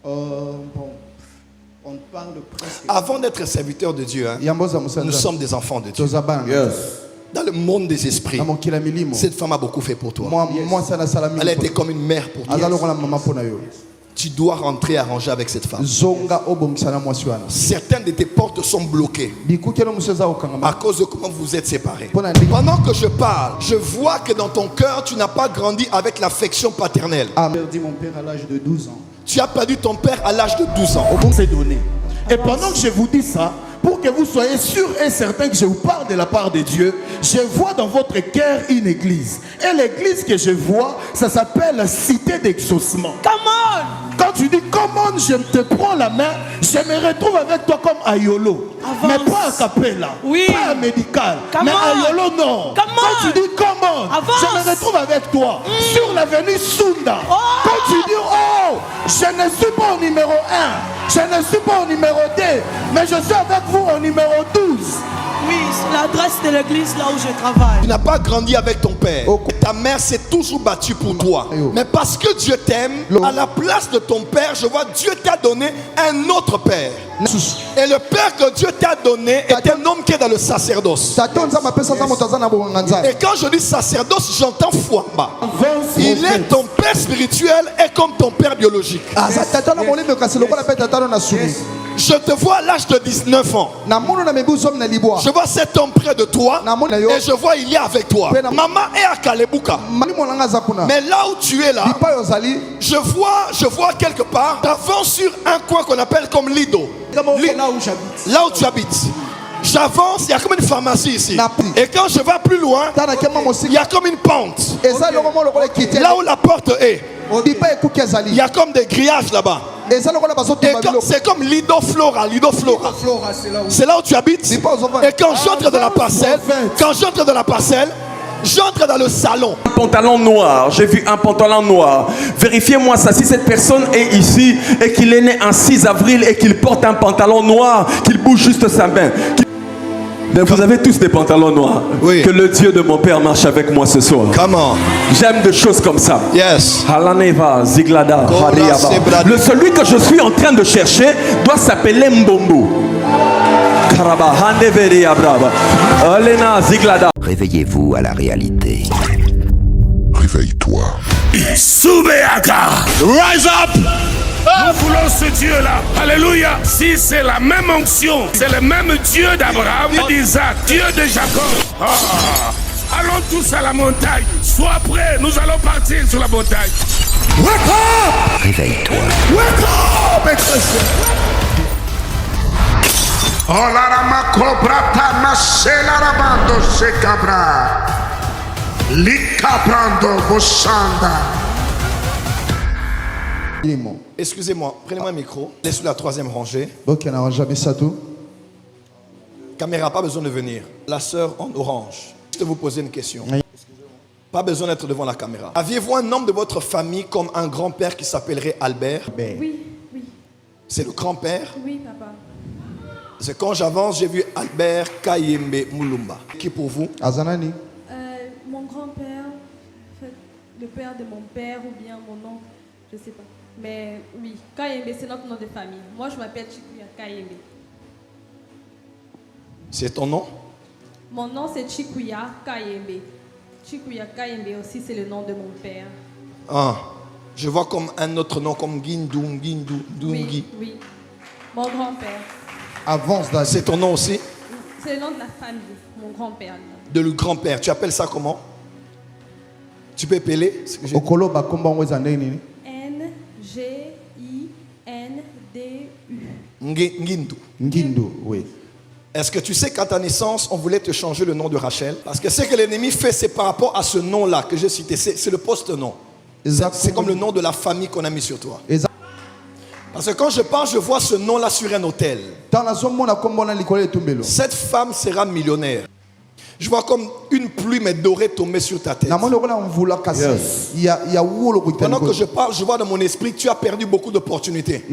Bon, on parle de presque... Avant d'être serviteur de Dieu, hein, nous sommes des enfants de Dieu. Yes. Dans le monde des esprits, cette femme a beaucoup fait pour toi. Elle a été comme une mère pour toi. Tu dois rentrer arranger avec cette femme. Certaines de tes portes sont bloquées à cause de comment vous êtes séparés. Pendant que je parle, je vois que dans ton cœur, tu n'as pas grandi avec l'affection paternelle. J'ai perdu mon père à l'âge de 12 ans. Tu as perdu ton père à l'âge de 12 ans. C'est donné. Et pendant que je vous dis ça, pour que vous soyez sûrs et certains que je vous parle de la part de Dieu, je vois dans votre cœur une église. Et l'église que je vois, ça s'appelle la cité d'exaucement. Come on! Quand tu dis comment je te prends la main, je me retrouve avec toi comme Ayolo. Avance. Mais pas à Capella, Oui. pas à Médical. Come Mais on. Ayolo non. Come Quand on. tu dis comment, Avance. je me retrouve avec toi sur l'avenue Sunda. Oh. Quand tu dis oh, je ne suis pas au numéro 1, je ne suis pas au numéro 2, mais je suis avec vous au numéro 12. Oui, c'est l'adresse de l'église là où je travaille. Tu n'as pas grandi avec ton père. Ta mère s'est toujours battue pour toi. Mais parce que Dieu t'aime, à la place de ton père, je vois Dieu t'a donné un autre père. Et le père que Dieu t'a donné est un homme qui est dans le sacerdoce. Et quand je dis sacerdoce, j'entends Fouamba. Il est ton père spirituel et comme ton père biologique. Je te vois à l'âge de 19 ans. Je vois cet homme près de toi et je vois il est avec toi. Maman est à Kalebuka. Mais là où tu es là, je vois quelque part, t'avances sur un coin qu'on appelle comme Lido. Là où tu habites. J'avance, il y a comme une pharmacie ici. Et quand je vais plus loin, il y a comme une pente. Là où la porte est, il y a comme des grillages là-bas. C'est comme Lido Flora. C'est là où tu habites. Et quand j'entre dans la parcelle, j'entre dans le salon. Un pantalon noir, j'ai vu un pantalon noir. Vérifiez-moi ça, si cette personne est ici et qu'il est né en 6 avril et qu'il porte un pantalon noir, qu'il bouge juste sa main. Mais vous avez tous des pantalons noirs. Oui. Que le Dieu de mon père marche avec moi ce soir. Comment? J'aime des choses comme ça. Yes. Halaneva, Ziglada, Hariaba. Le celui que je suis en train de chercher doit s'appeler Mbombo. Karaba, Handeveri Abraba. Alena Ziglada. Réveillez-vous à la réalité. Réveille-toi. Soubeaka, rise up. Nous voulons ce Dieu-là. Alléluia. Si c'est la même onction, c'est le même Dieu d'Abraham, d'Isaac, Dieu de Jacob. Allons tous à la montagne. Sois prêts, nous allons partir sur la montagne. Wake up! Réveille-toi. Wake up! Oh la rama cobra ta nascela rabando se cabra. Licabrando bossanda. Excusez-moi, prenez-moi un micro. Laisse la troisième rangée. Caméra, pas besoin de venir. La sœur en orange. Je vais vous poser une question. Pas besoin d'être devant la caméra. Aviez-vous un homme de votre famille comme un grand-père qui s'appellerait Albert? Oui. C'est le grand-père? Oui, papa. C'est quand j'avance, j'ai vu Albert Kayembe Mulumba. Qui pour vous? Mon grand-père, le père de mon père ou bien mon oncle, je ne sais pas. Mais oui, Kayembe, c'est notre nom de famille. Moi, je m'appelle Chikuya Kayembe. C'est ton nom? Mon nom, c'est Chikuya Kayembe. Chikuya Kayembe aussi, c'est le nom de mon père. Ah, je vois comme un autre nom, comme Gindu, Dungi. Oui. Mon grand-père. C'est ton nom aussi? C'est le nom de la famille, mon grand-père. De le grand-père. Tu appelles ça comment? Tu peux appeler? Ngindu. Ngindu, oui. Est-ce que tu sais qu'à ta naissance, on voulait te changer le nom de Rachel? Parce que ce que l'ennemi fait, c'est par rapport à ce nom-là que j'ai cité. C'est le post-nom. C'est comme le nom de la famille qu'on a mis sur toi. Parce que quand je parle, je vois ce nom-là sur un hôtel. Cette femme sera millionnaire. Je vois comme une plume dorée tomber sur ta tête. Pendant que je parle, je vois dans mon esprit que tu as perdu beaucoup d'opportunités.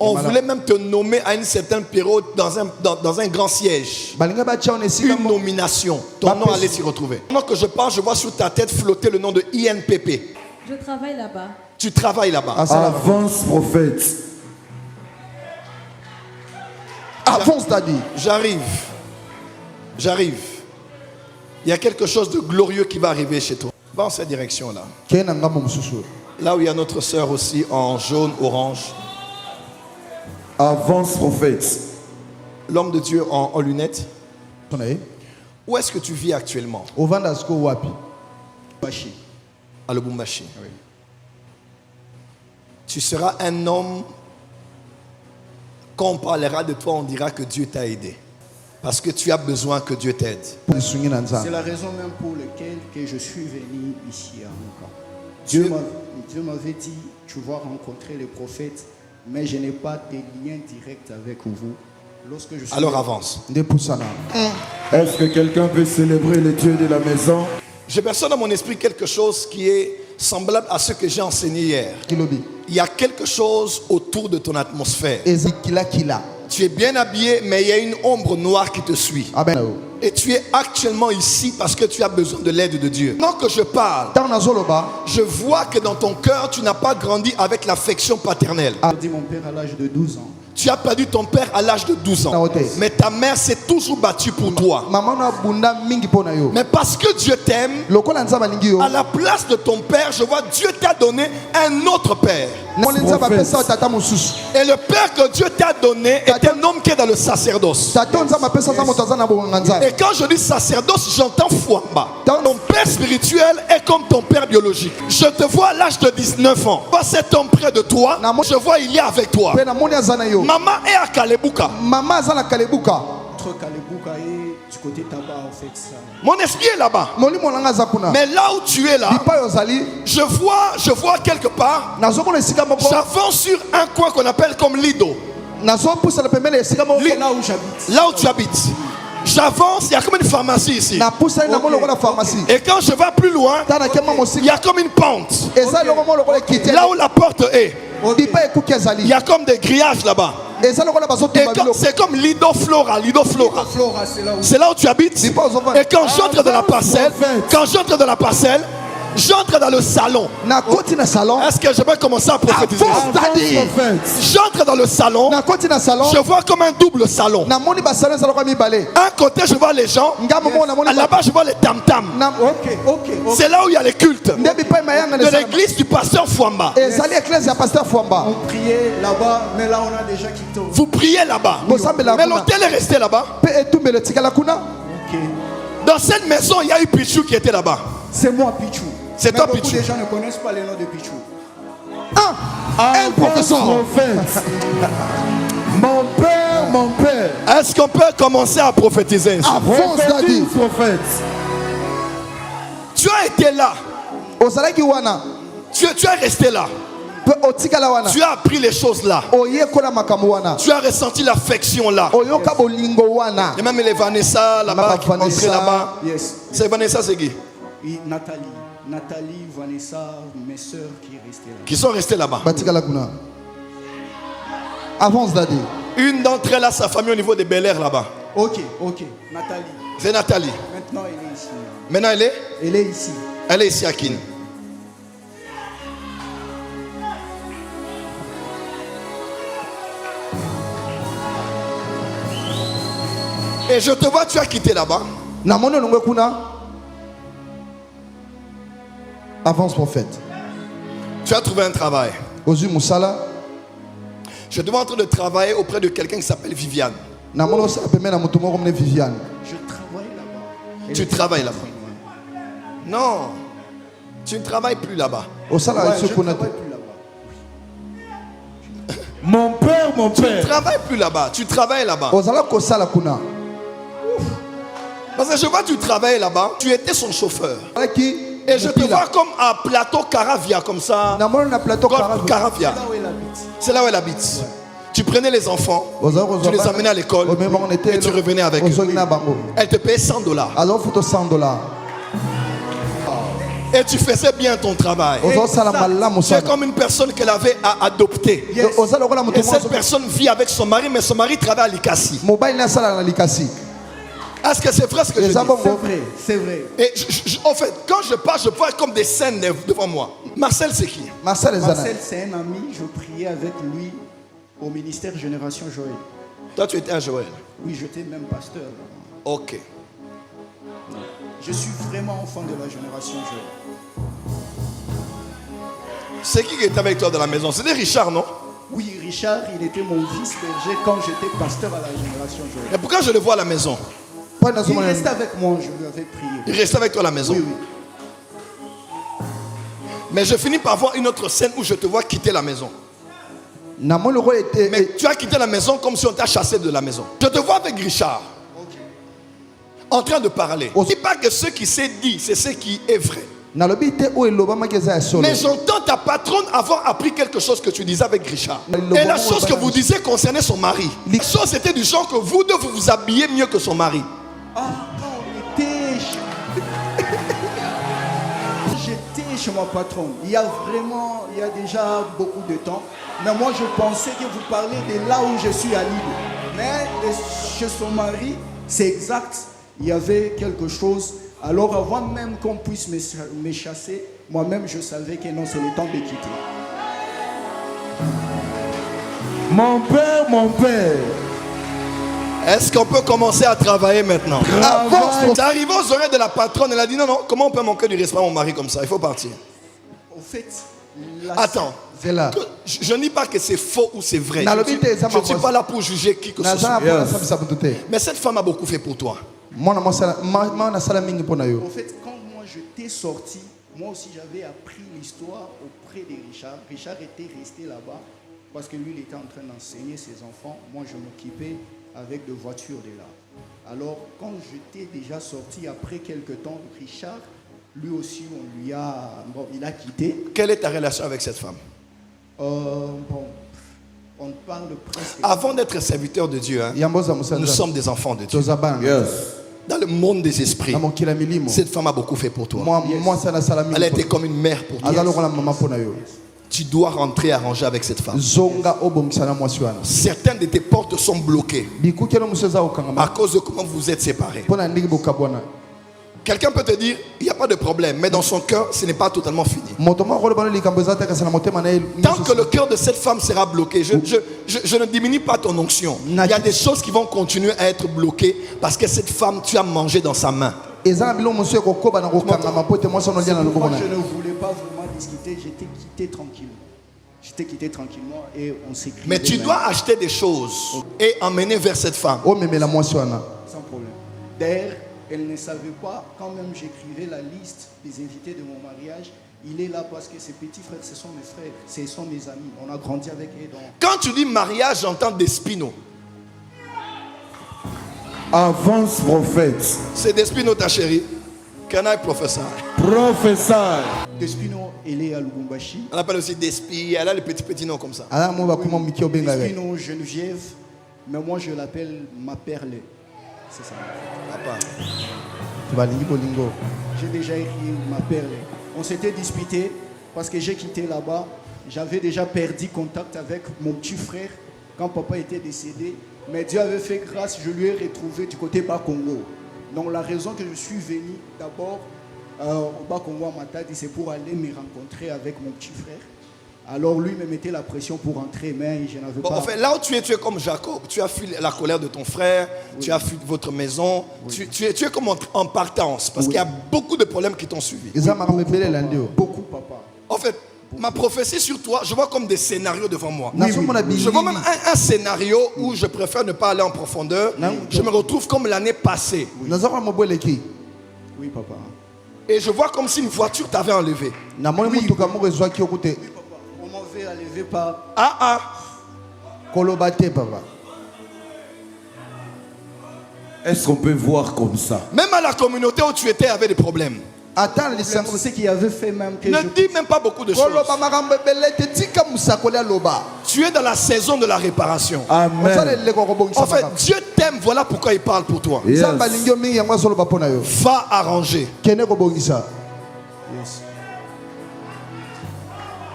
On voulait même te nommer à une certaine période dans un grand siège. Une nomination. Ton nom allait s'y retrouver. Pendant que je parle, je vois sur ta tête flotter le nom de INPP. Je travaille là-bas. Tu travailles là-bas. Avance, prophète. Avance, daddy. J'arrive. Il y a quelque chose de glorieux qui va arriver chez toi. Va en cette direction-là. Là où il y a notre sœur aussi en jaune, orange. Avance, prophète. L'homme de Dieu en lunettes. Où est-ce que tu vis actuellement? À Lubumbashi. Oui. Tu seras un homme, quand on parlera de toi, on dira que Dieu t'a aidé. Parce que tu as besoin que Dieu t'aide. C'est la raison même pour laquelle que je suis venu ici à Anka. Dieu m'avait dit, tu vas rencontrer les prophètes, mais je n'ai pas de lien direct avec vous. Lorsque je suis Alors avance. Est-ce que quelqu'un peut célébrer le Dieu de la maison? Je perçois dans mon esprit quelque chose qui est semblable à ce que j'ai enseigné hier. Il y a quelque chose autour de ton atmosphère. Tu es bien habillé, mais il y a une ombre noire qui te suit. Et tu es actuellement ici parce que tu as besoin de l'aide de Dieu. Pendant que je parle, je vois que dans ton cœur, tu n'as pas grandi avec l'affection paternelle. J'ai perdu mon père à l'âge de 12 ans. Tu as perdu ton père à l'âge de 12 ans. Mais ta mère s'est toujours battue pour toi. Mais parce que Dieu t'aime, à la place de ton père, je vois Dieu t'a donné un autre père. Et le père que Dieu t'a donné est un homme qui est dans le sacerdoce. Et quand je dis sacerdoce, j'entends Fouamba. Ton père spirituel est comme ton père biologique. Je te vois à l'âge de 19 ans. Vois cet homme près de toi. Je vois il est avec toi. Maman est à Kalebuka. Entre Kalebuka et du côté tabac, en fait, ça. Mon esprit est là-bas. Mais là où tu es là, je vois quelque part. J'avance sur un coin qu'on appelle comme Lido. Là où j'habite. Là où tu habites. J'avance, il y a comme une pharmacie ici. Et quand je vais plus loin, il y a comme une pente. Là où la porte est, il y a comme des grillages là-bas. Et c'est comme Lido Flora. C'est là où tu habites. Et quand j'entre dans la parcelle, j'entre dans le salon. Est-ce que je vais commencer à prophétiser? J'entre dans le salon. Je vois comme un double salon. Un côté, je vois les gens. Là-bas, je vois les tam-tams. C'est là où il y a les cultes. De l'église du pasteur Fouamba. On priait là-bas, mais là, on a déjà quitté. Vous priez là-bas. Mais l'hôtel est resté là-bas. Dans cette maison, il y a eu Pichou qui était là-bas. C'est moi, Pichou. C'est toi, Pichou. Beaucoup de gens ne connaissent pas le nom de Pichou. Un professeur. Mon père. Est-ce qu'on peut commencer à prophétiser? Prophète. Tu as été là. Tu es resté là. Tu as appris les choses là. Tu as ressenti l'affection là. Et même les Vanessa là-bas qui entraient là-bas. Yes. C'est Vanessa, c'est qui? Nathalie, Vanessa, mes soeurs qui restaient là. Qui sont restés là-bas. Avance, daddy. Une d'entre elles a sa famille au niveau de Bel Air là-bas. Ok. Nathalie. C'est Nathalie. Maintenant, elle est ici. Maintenant, Elle est ici. Elle est ici à Kin. Et je te vois, tu as quitté là-bas. Avance, prophète. Tu as trouvé un travail. Je te vois en train de travailler auprès de quelqu'un qui s'appelle Viviane. Je travaille là-bas. Tu travailles là-bas? Non. Tu ne travailles plus là-bas. Je travaille plus là-bas. Mon père. Tu ne travailles plus là-bas. Tu travailles là-bas. Parce que je vois que tu travailles là-bas. Tu étais son chauffeur. Et je te vois comme à Plateau Caravia, comme ça. Caravia. C'est là où elle habite. Tu prenais les enfants, tu les amenais à l'école et tu revenais avec eux. Elle te payait $100. Et tu faisais bien ton travail. Tu es comme une personne qu'elle avait à adopter. Et cette personne vit avec son mari, mais son mari travaille à Likasi. Est-ce que c'est vrai ce que je dis? C'est vrai, c'est vrai. Et en fait, quand je parle, je vois comme des scènes devant moi. Marcel, c'est qui? Marcel, c'est un ami. Je priais avec lui au ministère Génération Joël. Toi, tu étais un Joël? Oui, j'étais même pasteur. Ok. Je suis vraiment enfant de la Génération Joël. C'est qui était avec toi dans la maison? C'était Richard, non? Oui, Richard, il était mon vice-berger quand j'étais pasteur à la Génération Joël. Et pourquoi je le vois à la maison? Il restait avec moi, je lui avais prié. Il restait avec toi à la maison? Oui, oui. Mais je finis par voir une autre scène où je te vois quitter la maison. Mais tu as quitté la maison comme si on t'a chassé de la maison. Je te vois avec Richard. En train de parler. Ne dis pas que ce qui s'est dit, c'est ce qui est vrai. Mais j'entends ta patronne avoir appris quelque chose que tu disais avec Richard. Et la chose que vous disiez concernait son mari. La chose était du genre que vous deux vous habillez mieux que son mari. Ah, non, j'étais chez ma patronne. Il y a déjà beaucoup de temps. Mais moi, je pensais que vous parlez de là où je suis à Lille. Mais chez son mari, c'est exact. Il y avait quelque chose. Alors avant même qu'on puisse me chasser, moi-même je savais que non, c'est le temps de quitter. Mon père. Est-ce qu'on peut commencer à travailler maintenant? C'est arrivé aux oreilles de la patronne, elle a dit non, comment on peut manquer du respect à mon mari comme ça? Il faut partir. Au fait, attends. Je ne dis pas que c'est faux ou c'est vrai. Je ne suis pas là pour juger qui que ce soit. Mais cette femme a beaucoup fait pour toi. En fait, quand moi je t'ai sorti, moi aussi j'avais appris l'histoire auprès de Richard. Richard était resté là-bas parce que lui il était en train d'enseigner ses enfants. Moi je m'occupais avec des voitures de là. Alors quand je t'ai déjà sorti après quelques temps, Richard, lui aussi il a quitté. Quelle est ta relation avec cette femme? On parle presque. Avant d'être serviteur de Dieu, nous sommes des enfants de Dieu. Dans le monde des esprits, cette femme a beaucoup fait pour toi. Elle a été comme une mère pour toi. Tu dois rentrer arranger avec cette femme. Certaines de tes portes sont bloquées à cause de comment vous êtes séparés. Quelqu'un peut te dire, il n'y a pas de problème, mais dans son cœur, ce n'est pas totalement fini. Tant que le cœur de cette femme sera bloqué, je ne diminue pas ton onction. Il y a des choses qui vont continuer à être bloquées parce que cette femme, tu as mangé dans sa main. Moi, je ne voulais pas vraiment discuter, j'étais quitté tranquillement. Et on s'est crié. Mais tu dois acheter des choses et emmener vers cette femme. Sans problème. D'ailleurs, elle ne savait pas, quand même j'écrivais la liste des invités de mon mariage, il est là parce que ses petits frères, ce sont mes frères, ce sont mes amis. On a grandi avec eux. Quand tu dis mariage, j'entends Despino. Avance prophète. C'est Despino ta chérie. Can I prophesy? Professeur. Despino, elle est à Lubumbashi. On appelle aussi Despi, elle a le petit nom comme ça. Despino Geneviève, mais moi je l'appelle ma perle. C'est ça. Papa. J'ai déjà écrit ma perle. On s'était disputé parce que j'ai quitté là-bas. J'avais déjà perdu contact avec mon petit frère quand papa était décédé. Mais Dieu avait fait grâce, je lui ai retrouvé du côté Bas-Congo. Donc la raison que je suis venu d'abord au Bas-Congo à Matadi, c'est pour aller me rencontrer avec mon petit frère. Alors lui me mettait la pression pour rentrer, mais je n'avais pas... En fait, là où tu es comme Jacob. Tu as fui la colère de ton frère, tu as fui votre maison. Oui. Tu es comme en partance, parce qu'il y a beaucoup de problèmes qui t'ont suivi. Beaucoup, papa. En fait, ma prophétie sur toi, je vois comme des scénarios devant moi. Je vois même un scénario où je préfère ne pas aller en profondeur. Je me retrouve comme l'année passée. Oui, papa. Et je vois comme si une voiture t'avait enlevé. On m'avait enlevé par... Est-ce qu'on peut voir comme ça? Même à la communauté où tu étais, il y avait des problèmes. Attends, c'est qu'il avait fait même que... Ne dis même pas beaucoup de choses. Tu es dans la saison de la réparation. Amen. En fait, Dieu t'aime, voilà pourquoi il parle pour toi. Yes. Va arranger.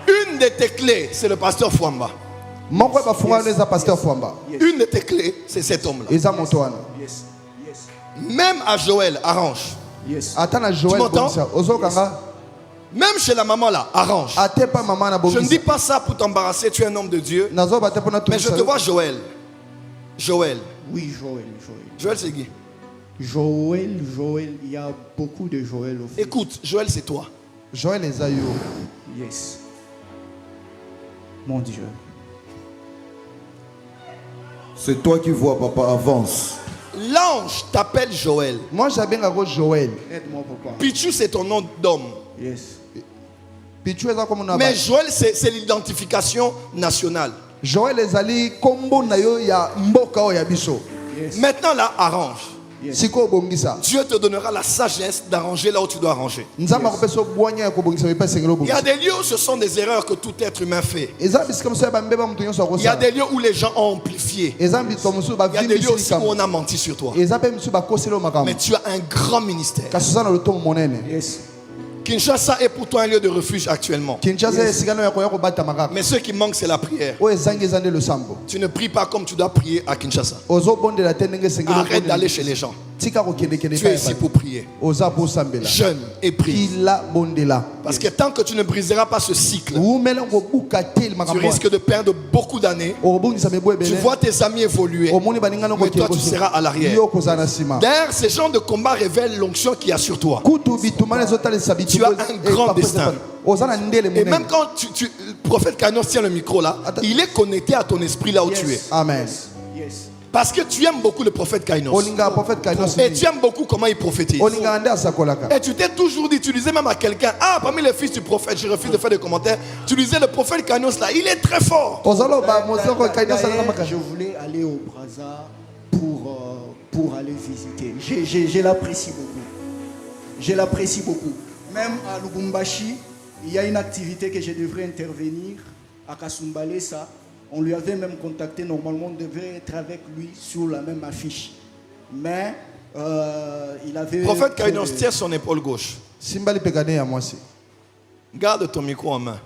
Une de tes clés, c'est le pasteur Fouamba. Une de tes clés, c'est cet homme-là. Même à Joël, arrange. Yes. Tu m'entends? Même chez la maman là, arrange. Je ne dis pas ça pour t'embarrasser, tu es un homme de Dieu. Mais je te vois Joël. Joël. Oui, Joël. Joël c'est qui? Joël, il y a beaucoup de Joël au fait. Écoute, Joël c'est toi. Joël est Zayo. Yes. Mon Dieu. C'est toi qui vois, papa, avance. L'ange t'appelle Joël. Moi j'appelle Joël. Aide-moi, papa. Pichu c'est ton nom d'homme. Yes. Mais Joël c'est l'identification nationale. Joël ezali kombo na yo ya mboka o ya biso. Maintenant là, arrange. Yes. Dieu te donnera la sagesse d'arranger là où tu dois arranger. Yes. Il y a des lieux où ce sont des erreurs que tout être humain fait. Il y a des lieux où les gens ont amplifié. Il y a des lieux aussi où on a menti sur toi. Mais tu as un grand ministère. Yes. Kinshasa est pour toi un lieu de refuge actuellement. Yes. Mais ce qui manque, c'est la prière. Tu ne pries pas comme tu dois prier à Kinshasa. Arrête d'aller chez les gens. Tu es ici pour prier. Jeûne et prie. Parce que tant que tu ne briseras pas ce cycle, tu risques de perdre beaucoup d'années. Tu vois tes amis évoluer, mais toi tu seras à l'arrière. D'ailleurs, ces genres de combats révèlent l'onction qu'il y a sur toi. Tu as un grand destin. Et même quand le prophète Kainos tient le micro là, il est connecté à ton esprit là où tu es. Amen. Yes. Parce que tu aimes beaucoup le prophète Kainos. Et tu aimes beaucoup comment il prophétise. Et tu t'es toujours dit, tu disais même à quelqu'un, parmi les fils du prophète, je refuse de faire des commentaires, tu disais le prophète Kainos là, il est très fort. Je voulais aller au Brazza pour aller visiter. Je l'apprécie beaucoup. Je l'apprécie beaucoup. Même à Lubumbashi, il y a une activité que je devrais intervenir à Kasumbalesa. On lui avait même contacté, normalement on devait être avec lui sur la même affiche. Mais il avait... Prophète Kainos, tient son épaule gauche. Garde ton micro en main.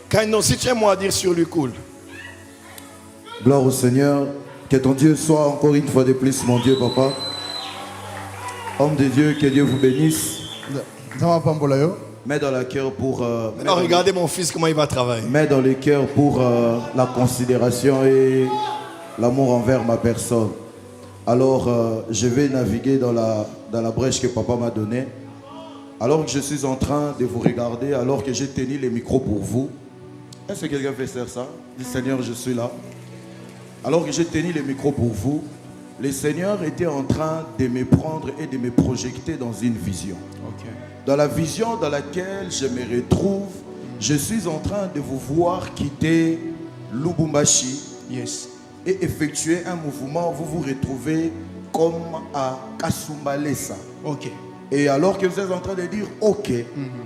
Kainos, si tu as moi à dire sur lui, cool. Gloire au Seigneur. Que ton Dieu soit encore une fois de plus mon Dieu, papa. Homme de Dieu, que Dieu vous bénisse. Mets dans le cœur pour... regardez mon fils comment il va travailler. Mets dans le cœur pour la considération et l'amour envers ma personne. Alors, je vais naviguer dans la brèche que papa m'a donnée. Alors que je suis en train de vous regarder, alors que j'ai tenu les micros pour vous. Est-ce que quelqu'un fait faire ça? Dis Seigneur, je suis là. Alors que j'ai tenu les micros pour vous, le Seigneur était en train de me prendre et de me projeter dans une vision. Okay. Dans la vision dans laquelle je me retrouve, je suis en train de vous voir quitter Lubumbashi. Yes. Et effectuer un mouvement, vous vous retrouvez comme à Kasumbalesa. Ok. Et alors que vous êtes en train de dire, ok,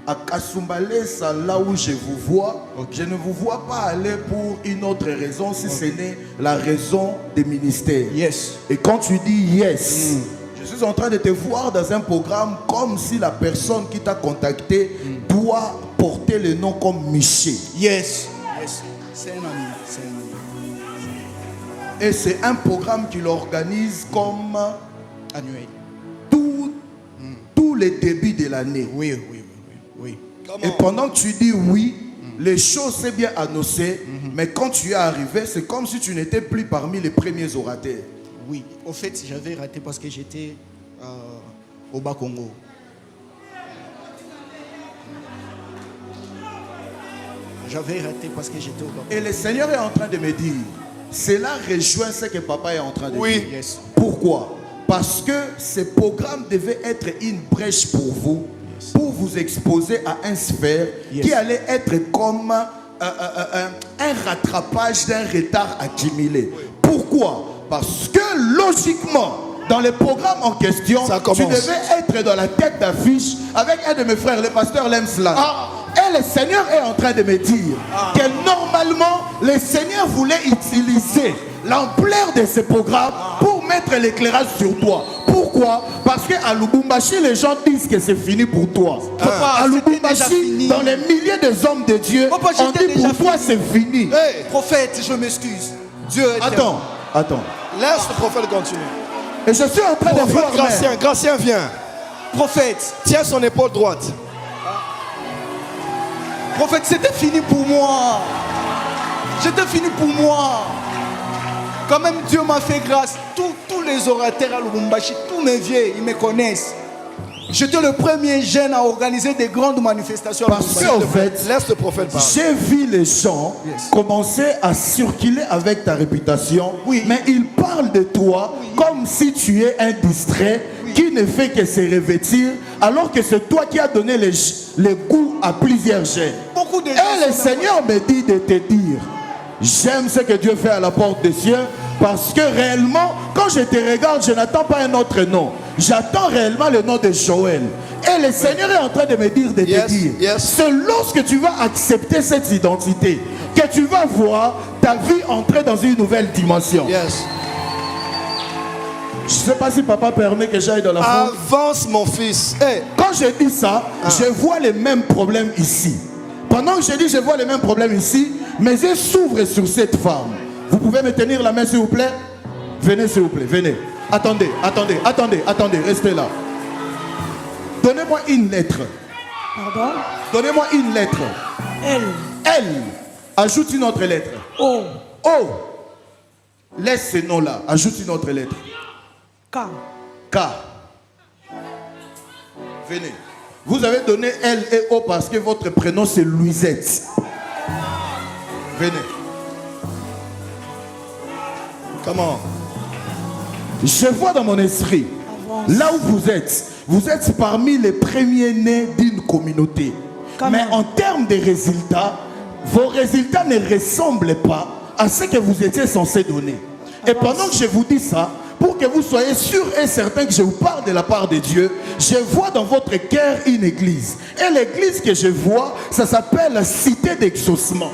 à Kasumbalesa, là où je vous vois, je ne vous vois pas aller pour une autre raison, si ce n'est la raison des ministères. Yes. Et quand tu dis yes, je suis en train de te voir dans un programme comme si la personne qui t'a contacté doit porter le nom comme Miché. Yes. Yes. C'est un ami. C'est un ami. Et c'est un programme qu'il organise comme annuel. Tous les débuts de l'année. Oui. Et pendant que tu dis oui, les choses c'est bien annoncé, mais quand tu es arrivé, c'est comme si tu n'étais plus parmi les premiers orateurs. Oui, au fait, j'avais raté parce que j'étais au Bas-Congo. J'avais raté parce que j'étais au Bas-Congo. Et le Seigneur est en train de me dire, cela rejoint ce que papa est en train de dire. Oui. Yes. Pourquoi? Parce que ce programme devait être une brèche pour vous, pour vous exposer à un sphère qui allait être comme un rattrapage d'un retard accumulé. Pourquoi? Parce que logiquement, dans le programme en question, tu devais être dans la tête d'affiche avec un de mes frères, le pasteur Lemsland. Et le Seigneur est en train de me dire que normalement, le Seigneur voulait utiliser l'ampleur de ce programme pour mettre l'éclairage sur toi, pour Pourquoi? Parce qu'à Lubumbashi, les gens disent que c'est fini pour toi. À Lubumbashi, dans les milliers des hommes de Dieu, on dit pour toi c'est fini. Hey, prophète, je m'excuse. Dieu est Attends. Laisse le prophète continuer. Et je suis en train de voir. Gratien, viens. Prophète, tiens son épaule droite. Prophète, c'était fini pour moi. C'était fini pour moi. Quand même, Dieu m'a fait grâce. Tous les orateurs à Lubumbashi, tous mes vieux, ils me connaissent. J'étais le premier jeune à organiser des grandes manifestations. Parce qu'en fait, laisse le prophète parler. J'ai vu les gens commencer à circuler avec ta réputation, mais ils parlent de toi comme si tu es un distrait qui ne fait que se revêtir, alors que c'est toi qui as donné les goûts à plusieurs jeunes. Et le Seigneur me dit de te dire, j'aime ce que Dieu fait à la porte des cieux, parce que réellement, quand je te regarde, je n'attends pas un autre nom. J'attends réellement le nom de Joël. Et le Seigneur est en train de me dire de te dire, c'est lorsque tu vas accepter cette identité que tu vas voir ta vie entrer dans une nouvelle dimension. Je ne sais pas si papa permet que j'aille dans la foule. Avance mon fils. Hey. Quand je dis ça, je vois les mêmes problèmes ici. Pendant que je dis je vois les mêmes problèmes ici, mes yeux s'ouvrent sur cette femme. Vous pouvez me tenir la main s'il vous plaît? Venez s'il vous plaît, venez. Attendez, restez là. Donnez-moi une lettre. Pardon? Donnez-moi une lettre. L. Ajoute une autre lettre. O. Laisse ce nom-là. Ajoute une autre lettre. K. Venez. Vous avez donné L et O parce que votre prénom c'est Louisette. Venez. Comment? Je vois dans mon esprit, là où vous êtes parmi les premiers nés d'une communauté. Mais en termes de résultats, vos résultats ne ressemblent pas à ce que vous étiez censé donner. Et pendant que je vous dis ça, pour que vous soyez sûr et certain que je vous parle de la part de Dieu, je vois dans votre cœur une église. Et l'église que je vois, ça s'appelle la cité d'exaucement.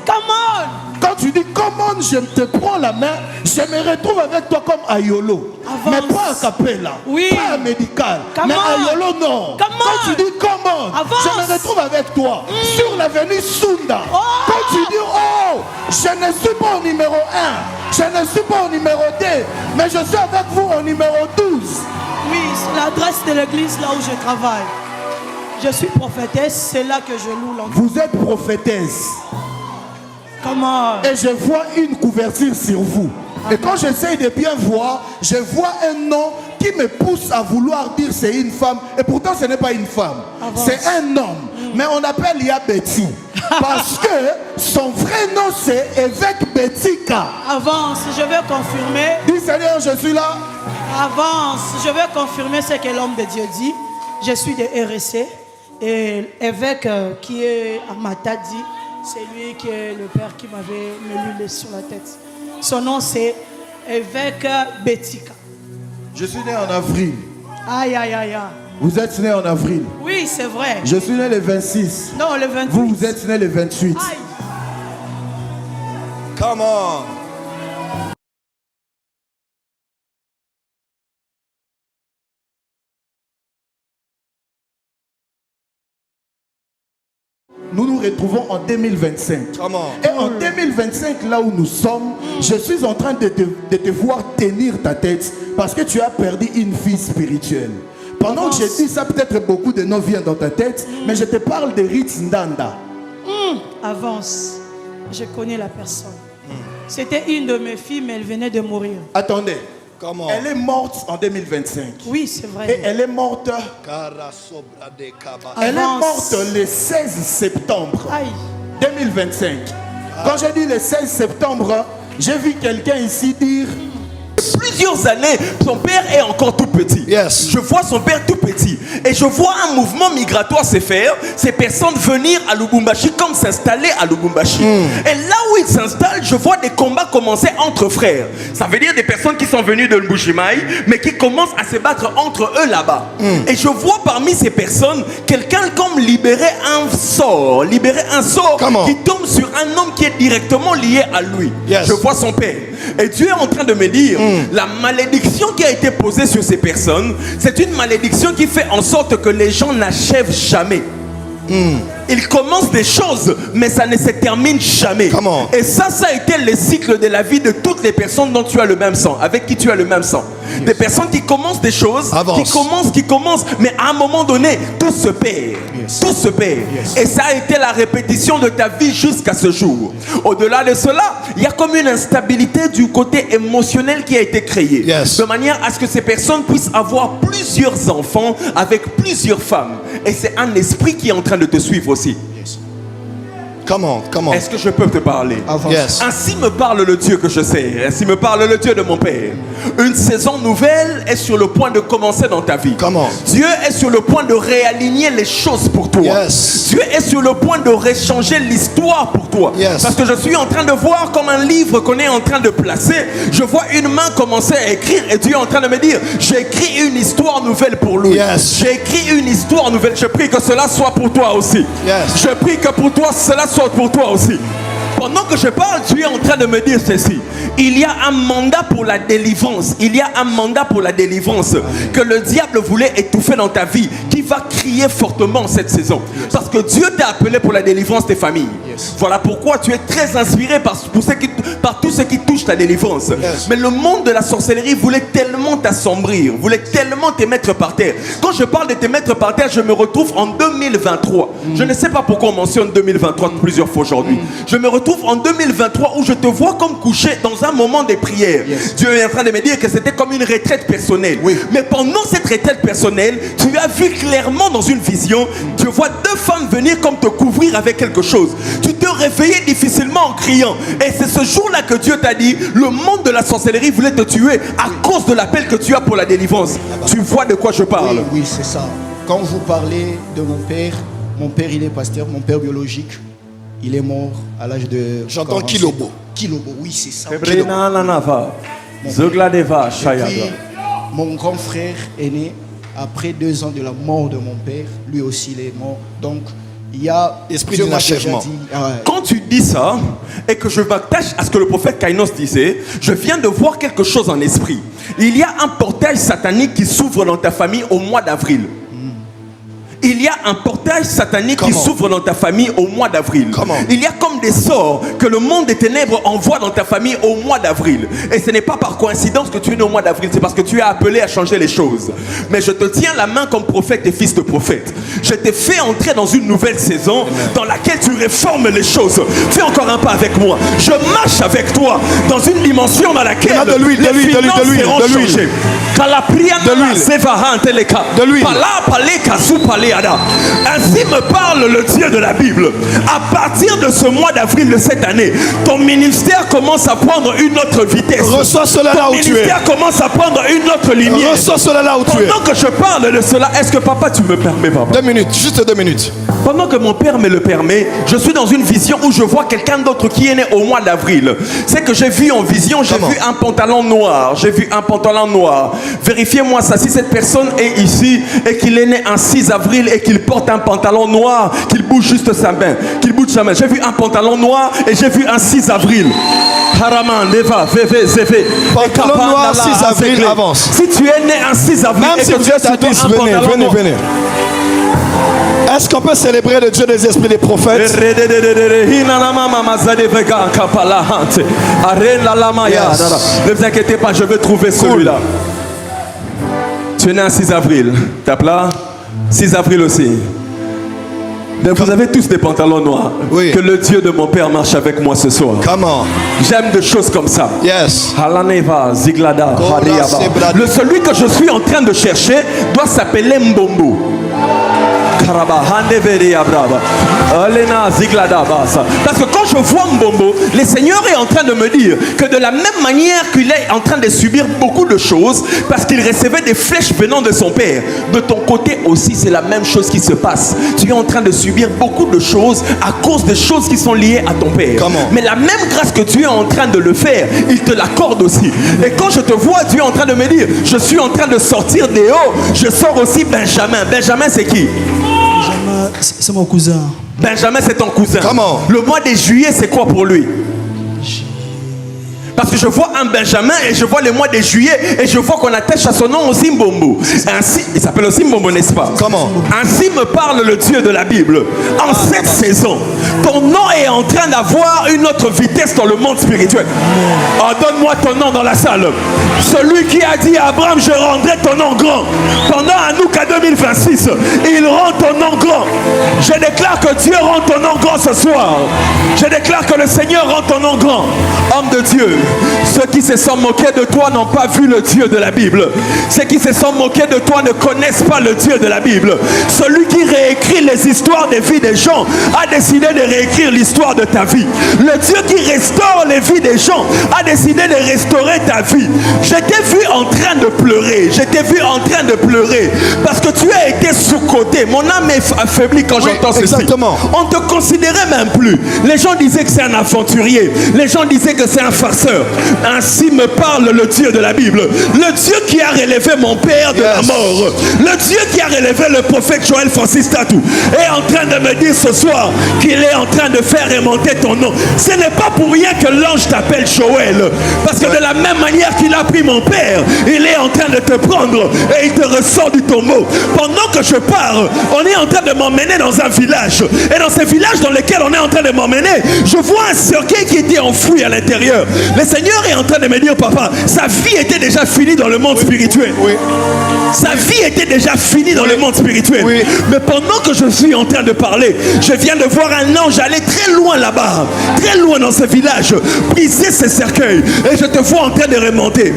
Quand tu dis comment je te prends la main, je me retrouve avec toi comme Ayolo. Mais pas à Capella, pas à Médical, mais Ayolo non. Quand tu dis comment, je me retrouve avec toi sur l'avenue Sunda. Quand tu dis je ne suis pas au numéro 1, je ne suis pas au numéro 2, mais je suis avec vous au numéro 12. Oui, c'est l'adresse de l'église là où je travaille. Je suis prophétesse, c'est là que je loue l'enfant. Vous êtes prophétesse. Comment? Et je vois une couverture sur vous. Et quand j'essaye de bien voir, je vois un nom qui me pousse à vouloir dire c'est une femme. Et pourtant ce n'est pas une femme. C'est un homme. Mais on appelle Betty. Parce que son vrai nom c'est évêque Betika. Avance, je vais confirmer. Dis Seigneur, je suis là. Avance, je vais confirmer ce que l'homme de Dieu dit. Je suis de RSC. Et évêque qui est à Matadi, c'est lui qui est le père qui m'avait mis l'huile sur la tête. Son nom c'est évêque Betika. Je suis né en avril. Aïe. Vous êtes né en avril. Oui, c'est vrai. Je suis né le 26. Non, le 28. Vous êtes né le 28. Aïe. Come on. Nous nous retrouvons en 2025. Et en 2025, là où nous sommes, je suis en train de te voir tenir ta tête parce que tu as perdu une fille spirituelle. Pendant que je dis ça, peut-être beaucoup de noms viennent dans ta tête, mais je te parle de Ritz Ndanda. Avance. Je connais la personne. C'était une de mes filles, mais elle venait de mourir. Attendez. Comment? Elle est morte en 2025. Oui, c'est vrai. Et elle est morte. Elle est morte le 16 septembre 2025. Quand je dis le 16 septembre, j'ai vu quelqu'un ici dire plusieurs années, son père est encore tout petit. Je vois son père tout petit. Et je vois un mouvement migratoire se faire. Ces personnes venir à Lubumbashi comme s'installer à Lubumbashi. Et là où ils s'installent, je vois des combats commencer entre frères. Ça veut dire des personnes qui sont venues de Mbujimaï, mais qui commencent à se battre entre eux là-bas. Et je vois parmi ces personnes quelqu'un comme libérer un sort qui tombe sur un homme qui est directement lié à lui. Je vois son père. Et Dieu est en train de me dire, la malédiction qui a été posée sur ces personnes, c'est une malédiction qui fait en sorte que les gens n'achèvent jamais. Il commence des choses, mais ça ne se termine jamais. Et ça a été le cycle de la vie de toutes les personnes dont tu as le même sang, avec qui tu as le même sang. Des personnes qui commencent des choses, qui commencent, mais à un moment donné, tout se perd. Tout se perd. Et ça a été la répétition de ta vie jusqu'à ce jour. Au-delà de cela, il y a comme une instabilité du côté émotionnel qui a été créée. De manière à ce que ces personnes puissent avoir plusieurs enfants avec plusieurs femmes. Et c'est un esprit qui est en train de te suivre aussi. Comment? Est-ce que je peux te parler? Ainsi me parle le Dieu que je sais. Ainsi me parle le Dieu de mon Père. Une saison nouvelle est sur le point de commencer dans ta vie. Dieu est sur le point de réaligner les choses pour toi. Dieu est sur le point de réchanger l'histoire pour toi. Parce que je suis en train de voir comme un livre qu'on est en train de placer. Je vois une main commencer à écrire et Dieu est en train de me dire, j'ai écrit une histoire nouvelle pour lui. J'ai écrit une histoire nouvelle. Je prie que cela soit pour toi aussi. Je prie que pour toi cela soit pour toi aussi. Pendant que je parle, tu es en train de me dire ceci. Il y a un mandat pour la délivrance. Il y a un mandat pour la délivrance que le diable voulait étouffer dans ta vie, qui va crier fortement cette saison. Parce que Dieu t'a appelé pour la délivrance des familles. Voilà pourquoi tu es très inspiré par tout ce qui touche ta délivrance. Mais le monde de la sorcellerie voulait tellement t'assombrir, voulait tellement te mettre par terre. Quand je parle de te mettre par terre, je me retrouve en 2023. Je ne sais pas pourquoi on mentionne 2023 plusieurs fois aujourd'hui. Je me retrouve en 2023 où je te vois comme couché dans un moment de prière. Dieu est en train de me dire que c'était comme une retraite personnelle. Mais pendant cette retraite personnelle, tu as vu clairement dans une vision, tu vois deux femmes venir comme te couvrir avec quelque chose. Tu te réveillais difficilement en criant. Et c'est ce jour-là que Dieu t'a dit, le monde de la sorcellerie voulait te tuer à cause de l'appel que tu as pour la délivrance. Tu vois de quoi je parle? Oui, c'est ça. Quand vous parlez de mon père il est pasteur, mon père biologique. Il est mort à l'âge de... J'entends Kilobo. Kilobo, oui, c'est ça. Mon grand frère est né après 2 ans de la mort de mon père. Lui aussi, il est mort. Donc, il y a... Esprit d'achèvement. Quand tu dis ça, et que je m'attache à ce que le prophète Kainos disait, je viens de voir quelque chose en esprit. Il y a un portail satanique qui s'ouvre dans ta famille au mois d'avril. Il y a un portail satanique qui s'ouvre dans ta famille au mois d'avril. Il y a comme des sorts que le monde des ténèbres envoie dans ta famille au mois d'avril. Et ce n'est pas par coïncidence que tu es né au mois d'avril, c'est parce que tu es appelé à changer les choses. Mais je te tiens la main comme prophète et fils de prophète. Je t'ai fait entrer dans une nouvelle saison dans laquelle tu réformes les choses. Fais encore un pas avec moi. Je marche avec toi dans une dimension dans laquelle de l'huile. Ainsi me parle le Dieu de la Bible. À partir de ce mois d'avril de cette année, ton ministère commence à prendre une autre vitesse. Reçois cela là où tu es. Ton ministère commence à prendre une autre lumière. Reçois cela là où tu es. Pendant que je parle de cela, est-ce que papa tu me permets, papa? 2 minutes, juste 2 minutes. Pendant que mon père me le permet, je suis dans une vision où je vois quelqu'un d'autre qui est né au mois d'avril. C'est que j'ai vu en vision, j'ai vu un pantalon noir. J'ai vu un pantalon noir. Vérifiez-moi ça, si cette personne est ici et qu'il est né un 6 avril et qu'il porte un pantalon noir, qu'il bouge juste sa main, J'ai vu un pantalon noir et j'ai vu un 6 avril. Haraman, Neva, Veve, Zeve. Pantalon noir, 6 avril, avance. Si tu es né un 6 avril, même si vous êtes à 10, venez. Est-ce qu'on peut célébrer le Dieu des esprits des prophètes? Ne vous inquiétez pas, je vais trouver celui-là. Tu es né un 6 avril. Tape là. 6 avril aussi. Donc vous avez tous des pantalons noirs. Oui. Que le Dieu de mon père marche avec moi ce soir. J'aime des choses comme ça. Halaneva, Ziglada, le celui que je suis en train de chercher doit s'appeler Mbombo. Parce que quand je vois Mbombo, le Seigneur est en train de me dire que de la même manière qu'il est en train de subir beaucoup de choses, parce qu'il recevait des flèches venant de son père, de ton côté aussi c'est la même chose qui se passe. Tu es en train de subir beaucoup de choses à cause des choses qui sont liées à ton père. Mais la même grâce que tu es en train de le faire, il te l'accorde aussi. Et quand je te vois, tu es en train de me dire, je suis en train de sortir des hauts, je sors aussi Benjamin. Benjamin c'est qui? Benjamin, c'est mon cousin. Benjamin, c'est ton cousin. Le mois de juillet, c'est quoi pour lui? Parce que je vois un Benjamin et je vois le mois de juillet et je vois qu'on attache à son nom au Zimbombo. Ainsi, il s'appelle au Zimbombo, n'est-ce pas? Comment? Ainsi me parle le Dieu de la Bible. En cette saison, ton nom est en train d'avoir une autre vitesse dans le monde spirituel. Oh, donne-moi ton nom dans la salle. Celui qui a dit à Abraham, je rendrai ton nom grand. Pendant Hanouka 2026, il rend ton nom grand. Je déclare que Dieu rend ton nom grand ce soir. Je déclare que le Seigneur rend ton nom grand. Homme de Dieu, ceux qui se sont moqués de toi n'ont pas vu le Dieu de la Bible. Ceux qui se sont moqués de toi ne connaissent pas le Dieu de la Bible. Celui qui réécrit les histoires des vies des gens a décidé de réécrire l'histoire de ta vie. Le Dieu qui restaure les vies des gens a décidé de restaurer ta vie. Je t'ai vu en train de pleurer. Je t'ai vu en train de pleurer parce que tu as été sous-coté. Mon âme est affaiblie quand j'entends ceci. Exactement. On ne te considérait même plus. Les gens disaient que c'est un aventurier. Les gens disaient que c'est un farceur. Ainsi me parle le Dieu de la Bible. Le Dieu qui a relevé mon père de la mort. Le Dieu qui a relevé le prophète Joël Francis Tatou est en train de me dire ce soir qu'il est en train de faire remonter ton nom. Ce n'est pas pour rien que l'ange t'appelle Joël. Parce que de la même manière qu'il a pris mon père, il est en train de te prendre et il te ressort du tombeau. Pendant que je pars, on est en train de m'emmener dans un village. Et dans ce village dans lequel on est en train de m'emmener, je vois un cercueil qui était enfoui à l'intérieur. Le Seigneur est en train de me dire, papa, sa vie était déjà finie dans le monde spirituel. Sa vie était déjà finie dans le monde spirituel. Mais pendant que je suis en train de parler, je viens de voir un ange aller très loin là-bas, très loin dans ce village, briser ce cercueil. Et je te vois en train de remonter.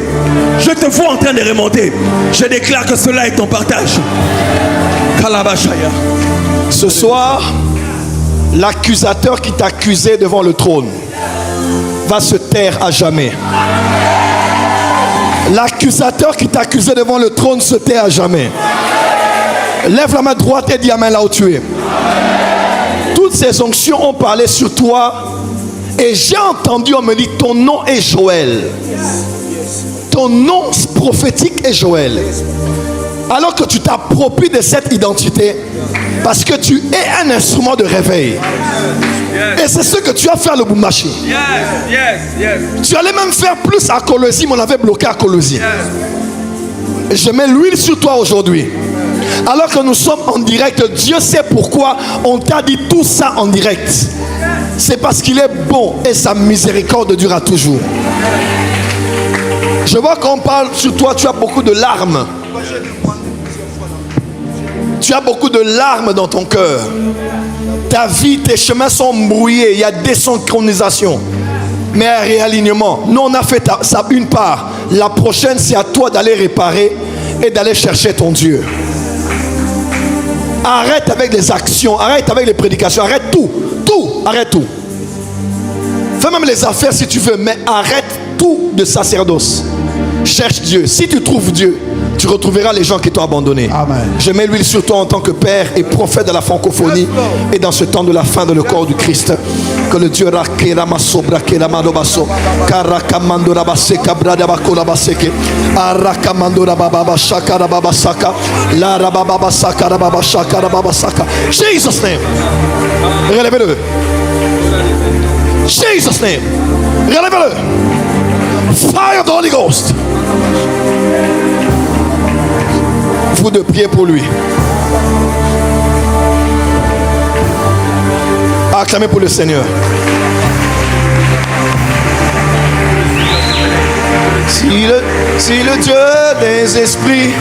Je te vois en train de remonter. Je déclare que cela est ton partage. Kalabashaya. Ce soir, l'accusateur qui t'accusait devant le trône va se taire à jamais. L'accusateur qui t'accusait devant le trône se tait à jamais. Lève la main droite et dis amen là où tu es. Toutes ces onctions ont parlé sur toi. Et j'ai entendu, on me dit, ton nom est Joël. Ton nom prophétique est Joël. Alors que tu t'appropries de cette identité, parce que tu es un instrument de réveil. Et c'est ce que tu as fait à Lubumbashi. Tu allais même faire plus à Kolosi, mais on avait bloqué à Kolosi. Et je mets l'huile sur toi aujourd'hui. Alors que nous sommes en direct, Dieu sait pourquoi on t'a dit tout ça en direct. C'est parce qu'il est bon et sa miséricorde durera toujours. Je vois qu'on parle sur toi, tu as beaucoup de larmes. Tu as beaucoup de larmes dans ton cœur. Ta vie, tes chemins sont brouillés. Il y a désynchronisation. Mais un réalignement. Nous, on a fait ça une part. La prochaine, c'est à toi d'aller réparer et d'aller chercher ton Dieu. Arrête avec les actions. Arrête avec les prédications. Arrête tout. Tout. Arrête tout. Fais même les affaires si tu veux. Mais arrête tout de sacerdoce. Cherche Dieu. Si tu trouves Dieu, tu retrouveras les gens qui t'ont abandonné. Amen. Je mets l'huile sur toi en tant que père et prophète de la francophonie et dans ce temps de la fin de le corps du Christ. Que le Dieu Jesus name. Relevez-le. Jesus name. Relevez-le. Fire of the Holy Ghost. Vous de prier pour lui. Acclamez pour le Seigneur. Si le Dieu des esprits